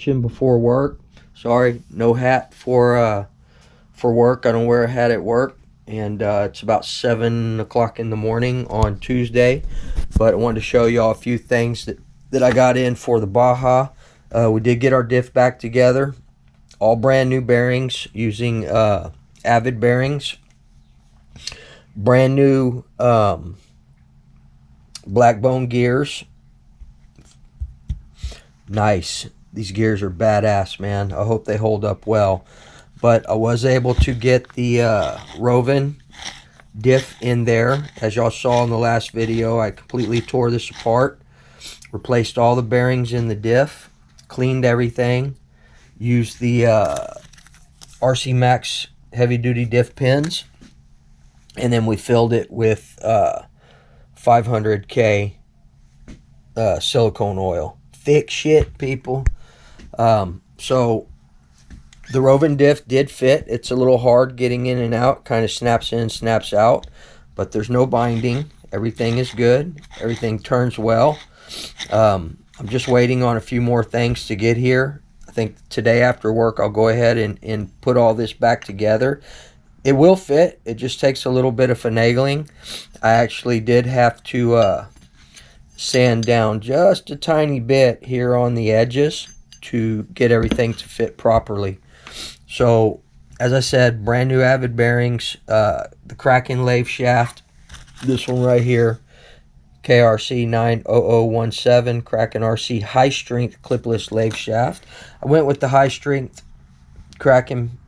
wrenching before work. Sorry, no hat for work. I don't wear a hat at work, and it's about 7 o'clock in the morning on Tuesday. But I wanted to show y'all a few things that I got in for the Baja. We did get our diff back together. All brand new bearings using Avid bearings. Brand new black bone gears. Nice. These gears are badass, man. I hope they hold up well. But I was able to get the Roven diff in there. As y'all saw in the last video, I completely tore this apart. Replaced all the bearings in the diff. Cleaned everything. Used the TMAXX heavy duty diff pins. And then we filled it with 500K silicone oil. Thick shit, people. So the Roven diff did fit. It's a little hard getting in and out. Kind of snaps in, snaps out. But there's no binding. Everything is good. Everything turns well. I'm just waiting on a few more things to get here. I think today after work I'll go ahead and put all this back together. It will fit. It just takes a little bit of finagling. I actually did have to sand down just a tiny bit here on the edges to get everything to fit properly. So, as I said, brand new Avid bearings. The Kraken lathe shaft. This one right here. KRC 90017 Kraken RC high strength clipless lathe shaft. I went with the high strength Kraken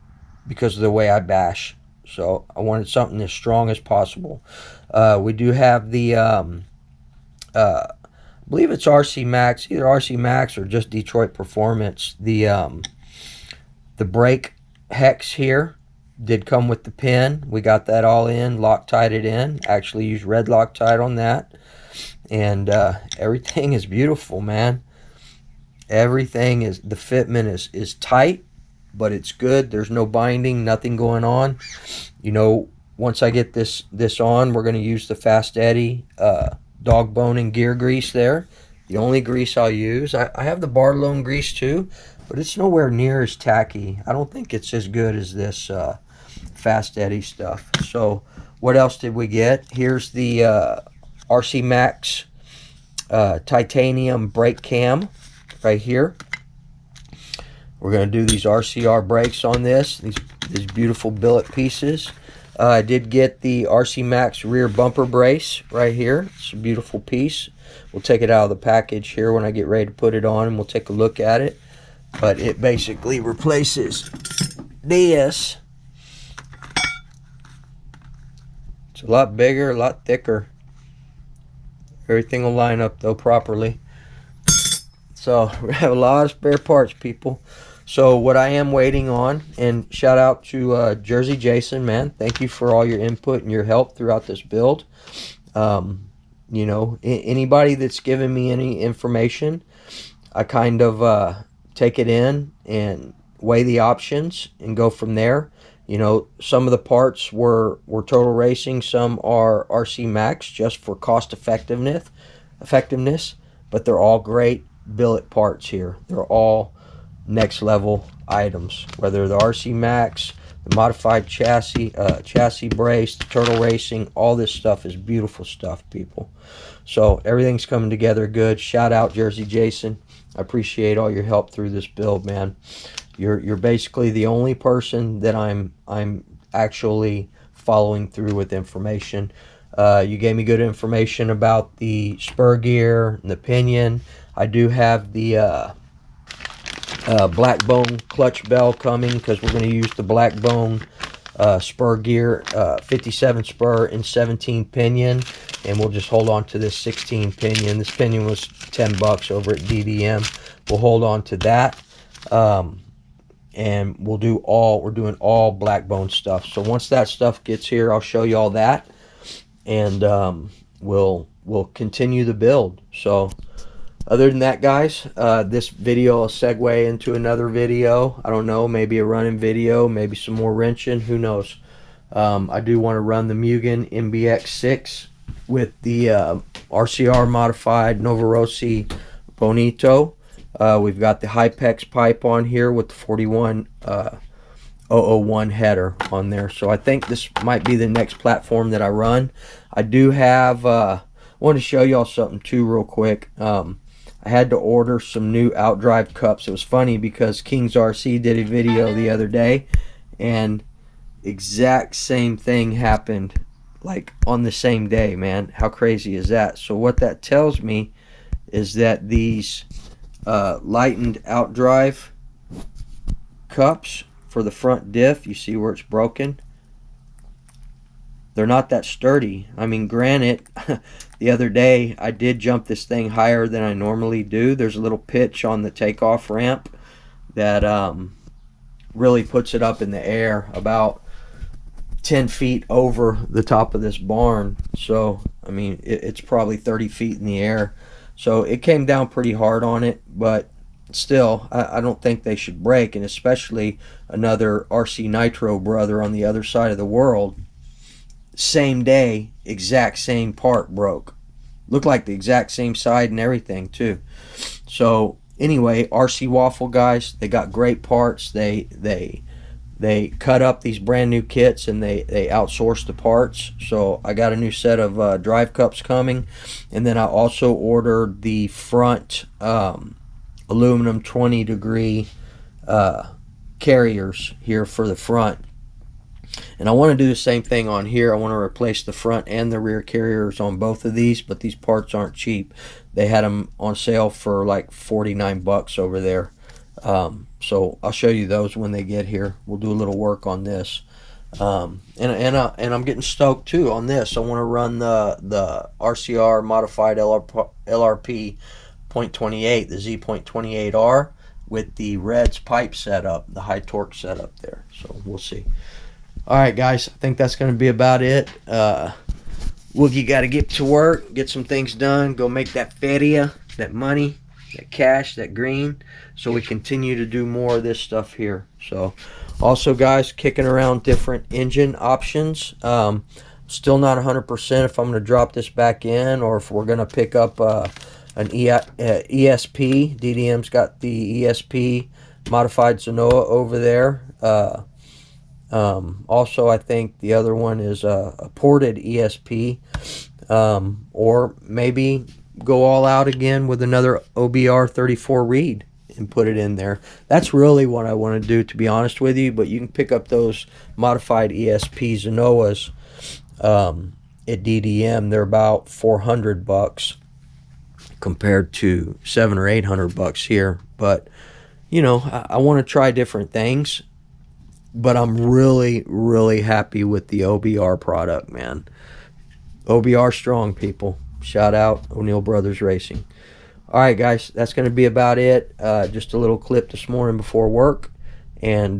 because of the way I bash. So I wanted something as strong as possible. We do have the, I believe it's RC-Max, either RC-Max or just Detroit Performance. The brake hex here did come with the pin. We got that all in, Loctite it in. Actually used red Loctite on that. And everything is beautiful, man. Everything is, the fitment is tight, but it's good. There's no binding, nothing going on. You know, once I get this on, we're going to use the Fast Eddy dog bone and gear grease there. The only grease I'll use. I have the Bartolone grease too, but it's nowhere near as tacky. I don't think it's as good as this Fast Eddy stuff. So what else did we get? Here's the RC-Max titanium brake cam right here. We're going to do these RCR brakes on this. These beautiful billet pieces. I did get the RC-Max rear bumper brace right here. It's a beautiful piece. We'll take it out of the package here when I get ready to put it on, and we'll take a look at it. But it basically replaces this. It's a lot bigger, a lot thicker. Everything will line up though properly. So we have a lot of spare parts, people. So what I am waiting on, and shout out to Jersey Jason, man. Thank you for all your input and your help throughout this build. You know, anybody that's given me any information, I kind of take it in and weigh the options and go from there. You know, some of the parts were Total Racing, some are RC-Max just for cost effectiveness, but they're all great billet parts here. They're all next level items, whether the RC-Max, the modified chassis, chassis brace, the Turtle Racing, all this stuff is beautiful stuff, people. So everything's coming together good. Shout out Jersey Jason. I appreciate all your help through this build, man. You're basically the only person that I'm actually following through with information. You gave me good information about the spur gear and the pinion. I do have the black bone clutch bell coming because we're going to use the black bone spur gear, 57 spur and 17 pinion, and we'll just hold on to this 16 pinion. This pinion was 10 bucks over at DDM. We'll hold on to that, and we're doing all black bone stuff. So once that stuff gets here, I'll show you all that, and we'll continue the build. So other than that, guys, this video will segue into another video. I don't know, maybe a running video, maybe some more wrenching, who knows. I do want to run the Mugen MBX6 with the RCR modified Novorossi Bonito, We've got the Hypex pipe on here with the 41001 header on there. So I think this might be the next platform that I run. I do have, I want to show y'all something too real quick. I had to order some new outdrive cups. It was funny because King's RC did a video the other day, and exact same thing happened, like on the same day, man. How crazy is that? So what that tells me is that these lightened outdrive cups for the front diff, you see where it's broken, they're not that sturdy. I mean, granted, the other day I did jump this thing higher than I normally do. There's a little pitch on the takeoff ramp that really puts it up in the air about 10 feet over the top of this barn. So I mean, it's probably 30 feet in the air, so it came down pretty hard on it. But still, I don't think they should break, and especially another RC Nitro brother on the other side of the world, same day, exact same part broke. Looked like the exact same side and everything too. So anyway, RC Waffle guys, they got great parts. They cut up these brand new kits, and they outsource the parts. So I got a new set of drive cups coming, and then I also ordered the front aluminum 20-degree carriers here for the front. And I want to do the same thing on here. I want to replace the front and the rear carriers on both of these, but these parts aren't cheap. They had them on sale for like 49 bucks over there. So I'll show you those when they get here. We'll do a little work on this. And I'm getting stoked too on this. I want to run the RCR modified LRP 0.28, the Z.28R, with the Reds pipe setup, the high torque setup there. So we'll see. All right, guys, I think that's going to be about it. Woogie got to get to work, get some things done, go make that feria, that money, that cash, that green, so we continue to do more of this stuff here. So also, guys, kicking around different engine options. Still not 100% if I'm going to drop this back in or if we're going to pick up an ESP. DDM's got the ESP modified Zenoa over there. Also, I think the other one is a ported ESP, or maybe go all out again with another OBR 34 reed and put it in there. That's really what I want to do, to be honest with you. But you can pick up those modified ESP Zenoas at DDM. They're about 400 bucks compared to 700 or 800 bucks here. But you know, I want to try different things. But I'm really, really happy with the OBR product, man. OBR strong, people. Shout out O'Neill Brothers Racing. All right, guys, that's going to be about it. Just a little clip this morning before work. And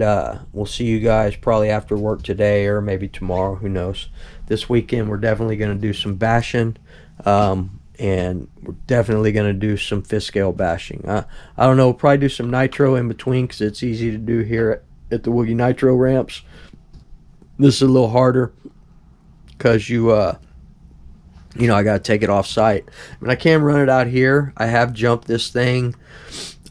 we'll see you guys probably after work today or maybe tomorrow. Who knows? This weekend, we're definitely going to do some bashing. And we're definitely going to do some fifth scale bashing. I don't know. We'll probably do some nitro in between because it's easy to do here at the Woogie Nitro ramps. This is a little harder because you know, I got to take it off site. I mean, I can run it out here. I have jumped this thing.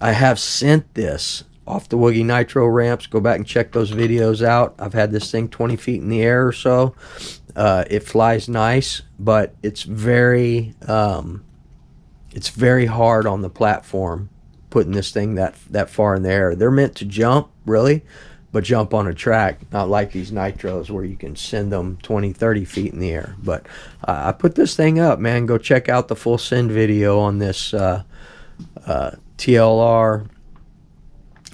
I have sent this off the Woogie Nitro ramps. Go back and check those videos out. I've had this thing 20 feet in the air or so. It flies nice, but it's very hard on the platform putting this thing that far in the air. They're meant to jump, really, but jump on a track, not like these Nitros where you can send them 20, 30 feet in the air. But I put this thing up, man. Go check out the full send video on this TLR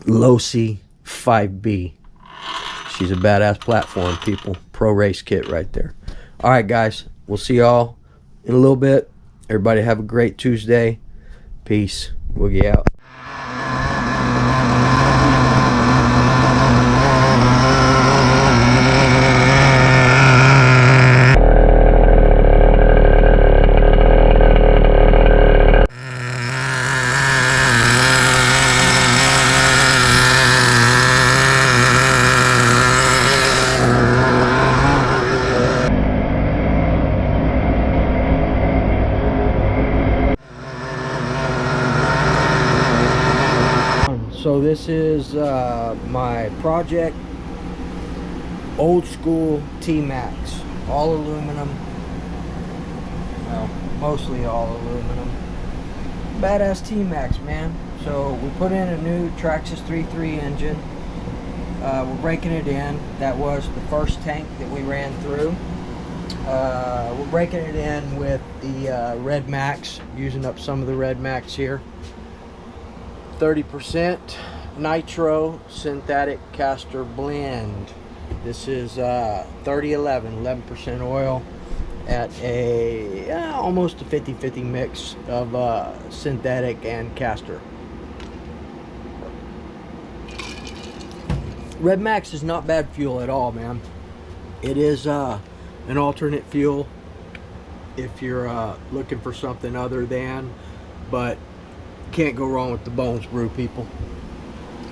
Losi 5B. She's a badass platform, people. Pro race kit right there. All right, guys. We'll see y'all in a little bit. Everybody have a great Tuesday. Peace. Woogie out. So this is my project, old school T-Maxx, all aluminum. Well, mostly all aluminum. Badass T-Maxx, man. So we put in a new TMAXX 3.3 engine. We're breaking it in. That was the first tank that we ran through. We're breaking it in with the Red Max, using up some of the Red Max here. 30% nitro synthetic castor blend. This is 30-11, 11% oil at a almost a 50-50 mix of synthetic and castor. Red Max is not bad fuel at all, man. It is an alternate fuel if you're looking for something other than, but can't go wrong with the Bones Brew, people.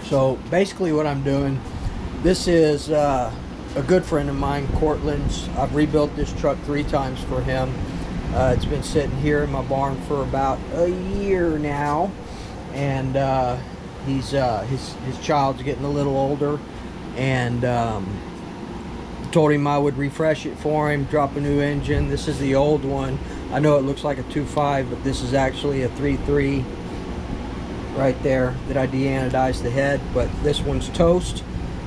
So basically what I'm doing, this is a good friend of mine, Cortland's. I've rebuilt this truck 3 times for him. It's been sitting here in my barn for about a year now, and his child's getting a little older, and told him I would refresh it for him, drop a new engine. This is the old one. I know it looks like a 2.5, but this is actually a 3.3 right there that I deanodized the head, but this one's toast.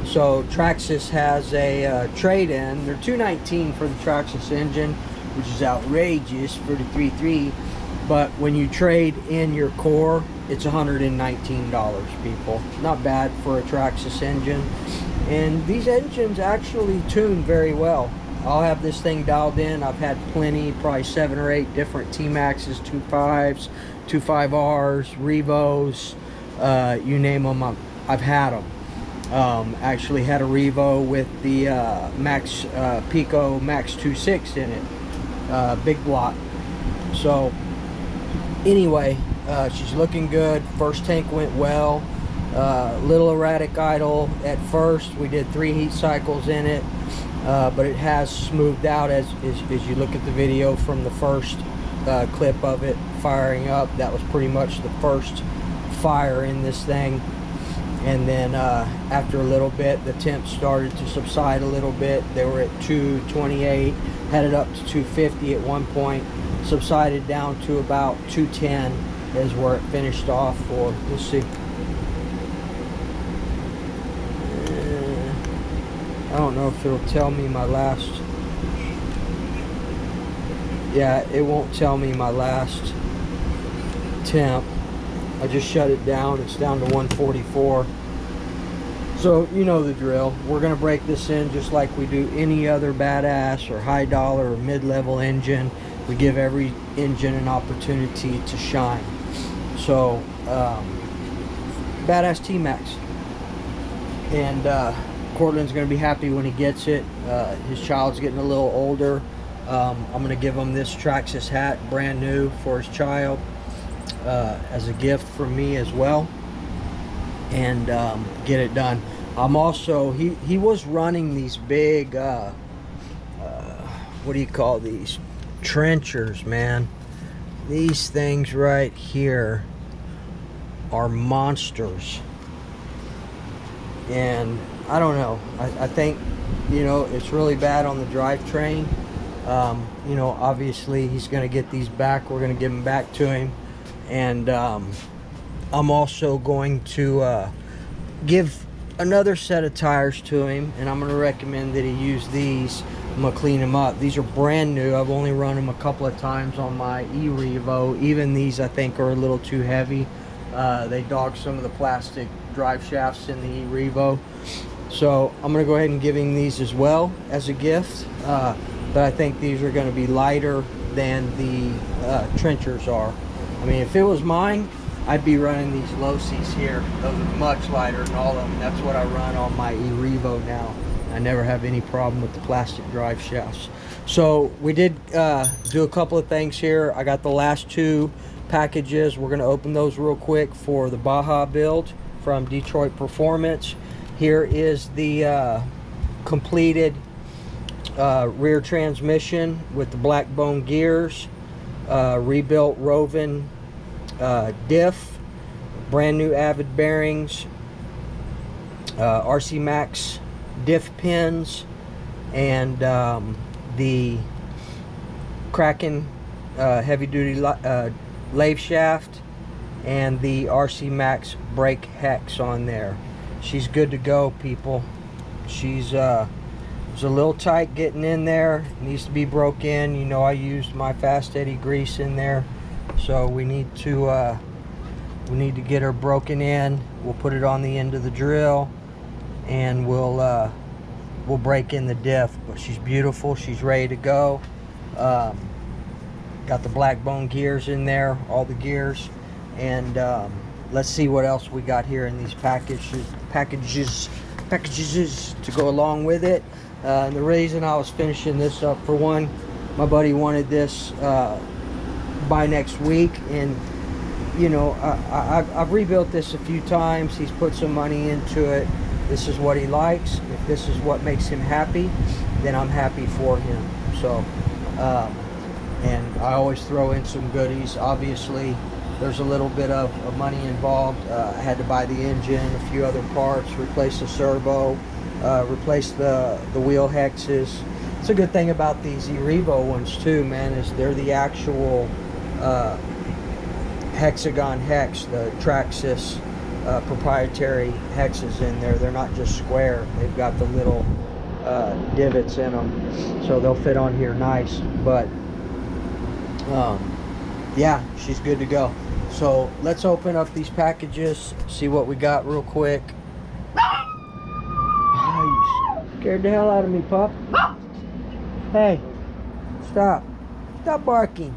So Traxxas has a trade-in. They're $219 for the Traxxas engine, which is outrageous for the 3.3, but when you trade in your core, it's $119, people. Not bad for a Traxxas engine. And these engines actually tune very well. I'll have this thing dialed in. I've had plenty, probably 7 or 8 different T-Maxxes, 2.5s, 2.5Rs, Revos, you name them, I've had them. Actually had a Revo with the Max Pico Max 2.6 in it, big block. So anyway, she's looking good. First tank went well. Little erratic idle at first. We did 3 heat cycles in it, but it has smoothed out as you look at the video from the first clip of it firing up. That was pretty much the first fire in this thing. And then after a little bit, the temps started to subside a little bit. They were at 228, headed up to 250 at one point, subsided down to about 210 is where it finished off for. Let's see. I don't know if it'll tell me my last. Yeah, it won't tell me my last temp. I just shut it down. It's down to 144. So you know the drill. We're gonna break this in just like we do any other badass or high dollar or mid-level engine. We give every engine an opportunity to shine. So badass T-Maxx, and Cortland's gonna be happy when he gets it. His child's getting a little older. I'm gonna give him this Traxxas hat, brand new, for his child, as a gift from me as well, and get it done. I'm also, he was running these big what do you call these, trenchers, man. These things right here are monsters, and I don't know, I think, you know, it's really bad on the drivetrain. You know, obviously he's going to get these back. We're going to give them back to him, and I'm also going to give another set of tires to him, and I'm going to recommend that he use these. I'm going to clean them up. These are brand new. I've only run them a couple of times on my e-Revo. Even these I think are a little too heavy. They dog some of the plastic drive shafts in the e-Revo. So I'm going to go ahead and give him these as well as a gift. But I think these are going to be lighter than the trenchers are. I mean, if it was mine, I'd be running these low-seas here. Those are much lighter than all of them. That's what I run on my e-Revo now. I never have any problem with the plastic drive shafts. So we did do a couple of things here. I got the last 2 packages. We're going to open those real quick for the Baja build from Detroit Performance. Here is the completed rear transmission with the black bone gears, rebuilt Rovin diff, brand new Avid bearings, RC-Max diff pins, and the Kraken heavy duty lathe shaft, and the RC-Max brake hex on there. She's good to go, people. She's it's a little tight getting in there, needs to be broke in. You know, I used my fast eddy grease in there, so we need to get her broken in. We'll put it on the end of the drill, and we'll break in the diff. But she's beautiful, she's ready to go. Got the black bone gears in there, all the gears, and let's see what else we got here in these packages to go along with it. And the reason I was finishing this up, for one, my buddy wanted this by next week, and you know, I've rebuilt this a few times. He's put some money into it. This is what he likes. If this is what makes him happy, then I'm happy for him. So and I always throw in some goodies. Obviously there's a little bit of money involved. I had to buy the engine, a few other parts, replace the servo, replace the wheel hexes. It's a good thing about these eRevo ones too, man, is they're the actual hexagon hex, the Traxxas proprietary hexes in there. They're not just square, they've got the little divots in them, so they'll fit on here nice. But yeah, she's good to go. So let's open up these packages, see what we got real quick. Oh, you scared the hell out of me, pup. Hey, stop barking.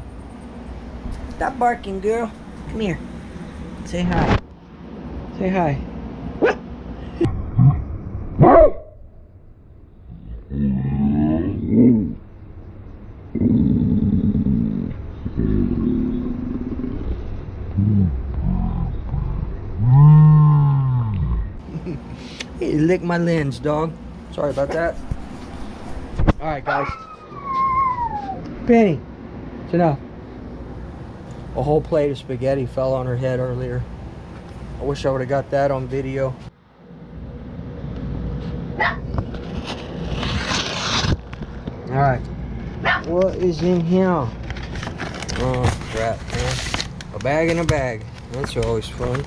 Stop barking, girl. Come here. Say hi. Say hi. Hey, lick my lens, dog. Sorry about that. Alright, guys. Penny, it's enough. A whole plate of spaghetti fell on her head earlier. I wish I would have got that on video. Alright. What is in here? Oh, crap, man. A bag in a bag. That's always fun.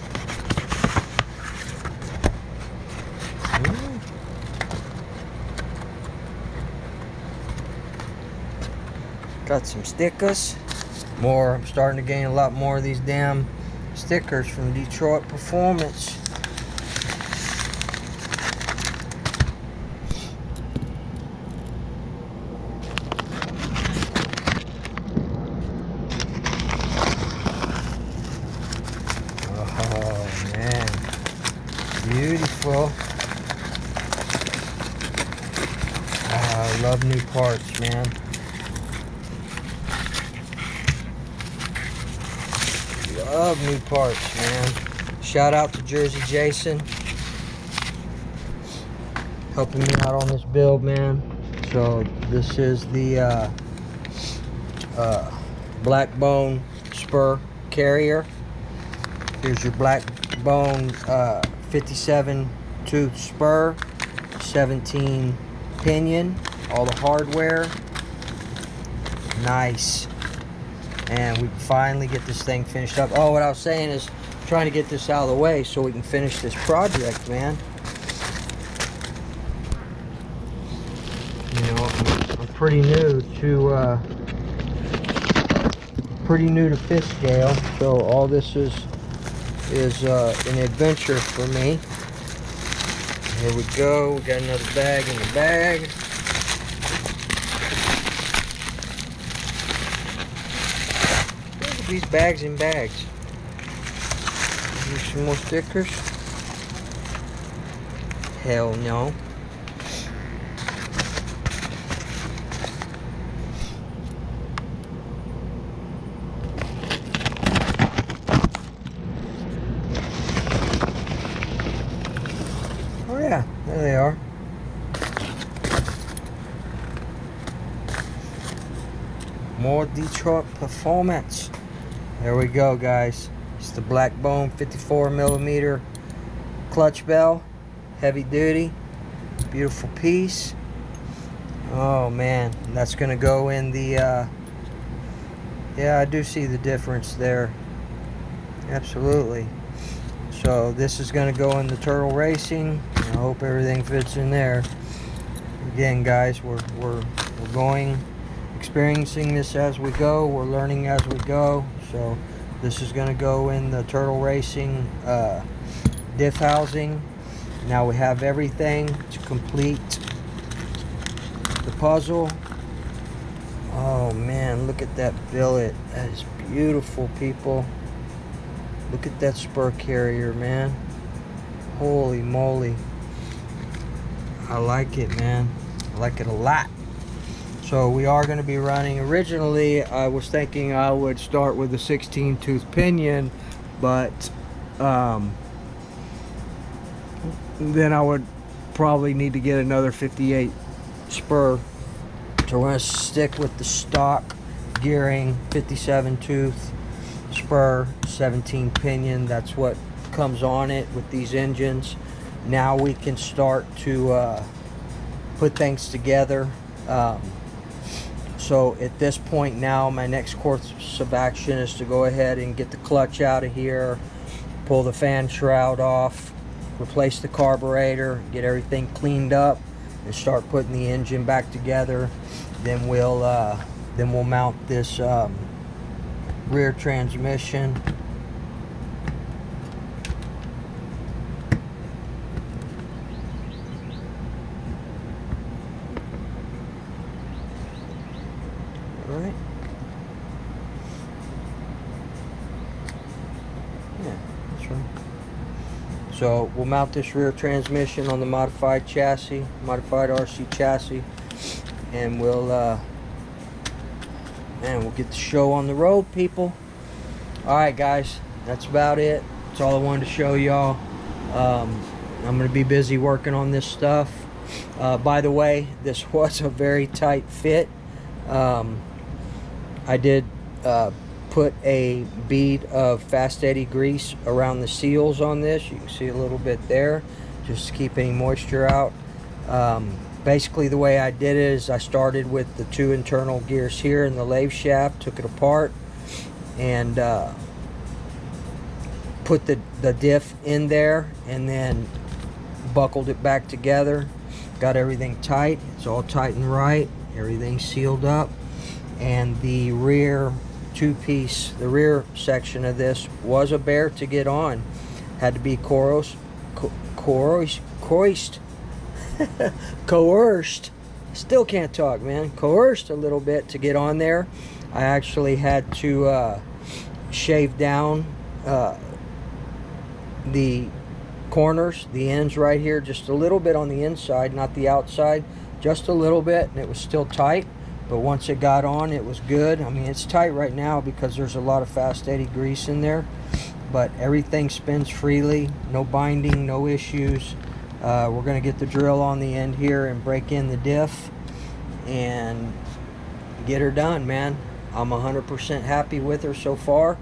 Got some stickers. More. I'm starting to gain a lot more of these damn stickers from Detroit Performance. Oh man, beautiful. I love new parts, man. Love new parts, man. Shout out to Jersey Jason, helping me out on this build, man. So this is the black bone spur carrier. Here's your black bone 57 tooth spur, 17 pinion, all the hardware. Nice. And we finally get this thing finished up. Oh, what I was saying is trying to get this out of the way so we can finish this project, man. You know, I'm pretty new to fish scale, so all this is an adventure for me. Here we go. We got another bag in the bag. These bags in bags. Here's some more stickers. Hell no. Oh yeah, there they are. More Detroit Performance. There we go, guys. It's the black bone 54mm clutch bell. heavy duty, beautiful piece. Oh man, that's gonna go in the yeah, I do see the difference there, absolutely. So this is gonna go in the turtle racing. I hope everything fits in there. Again guys, we're going, experiencing this as we go, we're learning as we go. So this is going to go in the turtle racing diff housing. Now we have everything to complete the puzzle. Oh man, look at that billet. That is beautiful, people. Look at that spur carrier, man. Holy moly. I like it, man. I like it a lot. So we are going to be running, originally I was thinking I would start with a 16 tooth pinion, but then I would probably need to get another 58 spur. So we're going to stick with the stock gearing 57 tooth spur, 17 pinion. That's what comes on it with these engines. Now we can start to put things together. So at this point now, my next course of action is to go ahead and get the clutch out of here, pull the fan shroud off, replace the carburetor, get everything cleaned up, and start putting the engine back together. Then we'll mount this rear transmission. Alright. Yeah, that's right. So we'll mount this rear transmission on the modified chassis, modified RC chassis, and we'll get the show on the road, people. Alright guys, that's about it. That's all I wanted to show y'all. I'm gonna be busy working on this stuff. By the way, this was a very tight fit. I did put a bead of fast eddy grease around the seals on this. You can see a little bit there, just to keep any moisture out. Basically the way I did it is I started with the two internal gears here in the lathe shaft, took it apart, and put the diff in there, and then buckled it back together. Got everything tight. It's all tight and right. Everything's sealed up. And the rear two-piece, the rear section of this was a bear to get on. Had to be coerced. Still can't talk, man. Coerced a little bit to get on there. I actually had to shave down the corners, the ends right here, just a little bit on the inside, not the outside, just a little bit, and it was still tight. But once it got on, it was good. I mean, it's tight right now because there's a lot of fast eddy grease in there, but everything spins freely, no binding, no issues. We're going to get the drill on the end here and break in the diff and get her done, man. I'm 100% happy with her so far,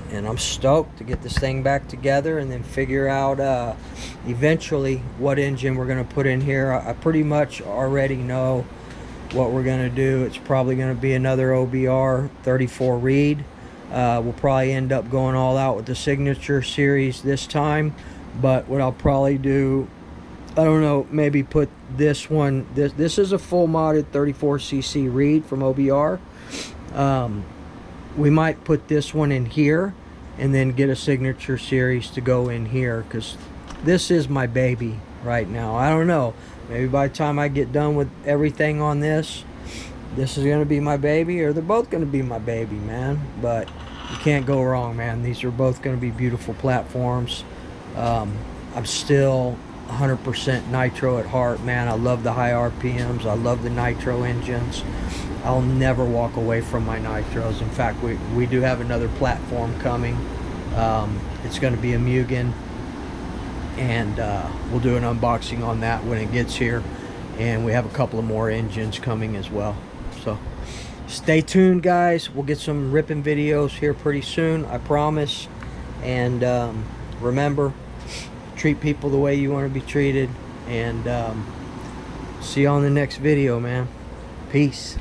and I'm stoked to get this thing back together and then figure out eventually what engine we're going to put in here. I pretty much already know what we're going to do. It's probably going to be another OBR 34 Reed. We'll probably end up going all out with the Signature series this time, but what I'll probably do, I don't know, maybe put this one, this is a full modded 34cc Reed from OBR. We might put this one in here and then get a Signature series to go in here, because this is my baby right now. I don't know, maybe by the time I get done with everything on this, this is going to be my baby, or they're both going to be my baby, man. But you can't go wrong, man. These are both going to be beautiful platforms. I'm still 100% nitro at heart, man. I love the high RPMs. I love the nitro engines. I'll never walk away from my nitros. In fact, we do have another platform coming. It's going to be a Mugen, and we'll do an unboxing on that when it gets here. And we have a couple of more engines coming as well. So stay tuned, guys. We'll get some ripping videos here pretty soon, I promise. And remember, treat people the way you want to be treated. And see you on the next video, man. Peace.